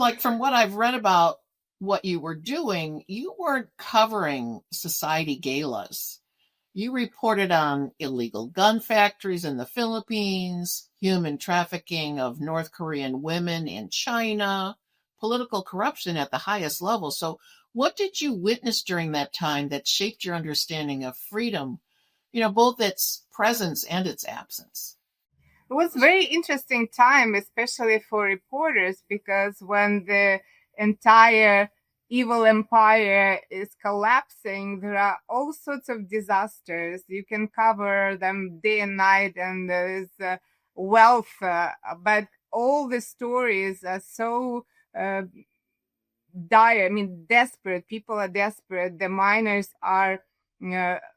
like from what I've read about what you were doing, you weren't covering society galas. You reported on illegal gun factories in the Philippines, human trafficking of North Korean women in China, political corruption at the highest level. So, what did you witness during that time that shaped your understanding of freedom, both its presence and its absence? It was a very interesting time, especially for reporters, because when the entire evil empire is collapsing, there are all sorts of disasters. You can cover them day and night, and there is wealth, but all the stories are so dire. I mean, desperate. People are desperate. The miners are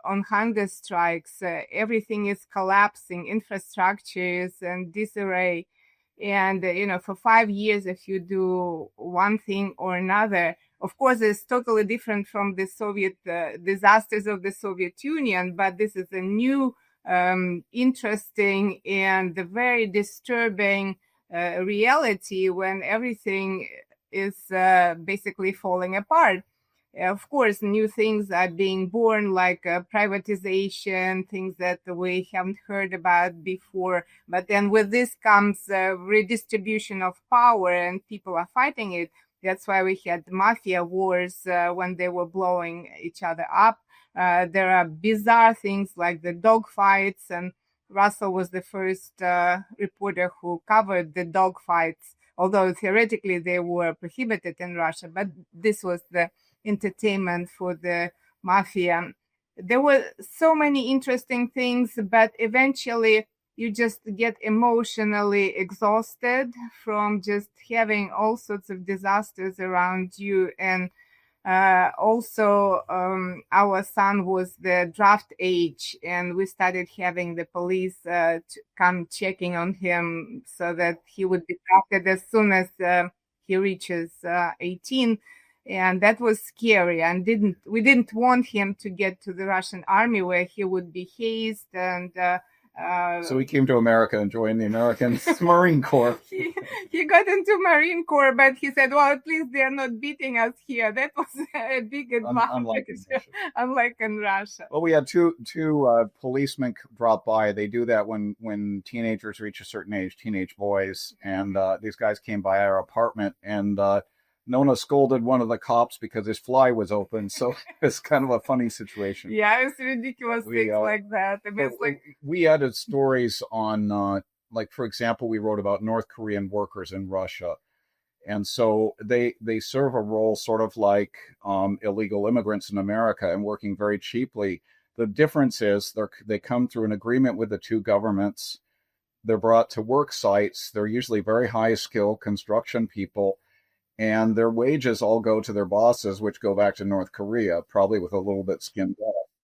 on hunger strikes. Everything is collapsing. Infrastructure is in disarray. And, for 5 years, if you do one thing or another, of course, it's totally different from the Soviet disasters of the Soviet Union, but this is a new, interesting and very disturbing reality when everything is basically falling apart. Of course, new things are being born, like privatization, things that we haven't heard about before. But then with this comes redistribution of power, and people are fighting it. That's why we had Mafia wars when they were blowing each other up. There are bizarre things like the dog fights, and Russell was the first reporter who covered the dog fights, although theoretically they were prohibited in Russia. But this was the entertainment for the Mafia. There were so many interesting things, but eventually you just get emotionally exhausted from just having all sorts of disasters around you. And also, our son was the draft age, and we started having the police to come checking on him so that he would be drafted as soon as he reaches 18. And that was scary, and we didn't want him to get to the Russian army where he would be hazed. And so he came to America and joined the American Marine Corps. He got into Marine Corps, but he said, well, at least they're not beating us here. That was a big advantage, unlike in Russia. Well, we had two policemen drop by. They do that when teenagers reach a certain age, teenage boys, and these guys came by our apartment, and Nonna scolded one of the cops because his fly was open. So it's kind of a funny situation. Yeah, it's ridiculous things like that. I mean, we added stories on, like, for example, we wrote about North Korean workers in Russia. And so they serve a role sort of like illegal immigrants in America and working very cheaply. The difference is they come through an agreement with the two governments. They're brought to work sites. They're usually very high-skilled construction people. And their wages all go to their bosses, which go back to North Korea, probably with a little bit skimmed off.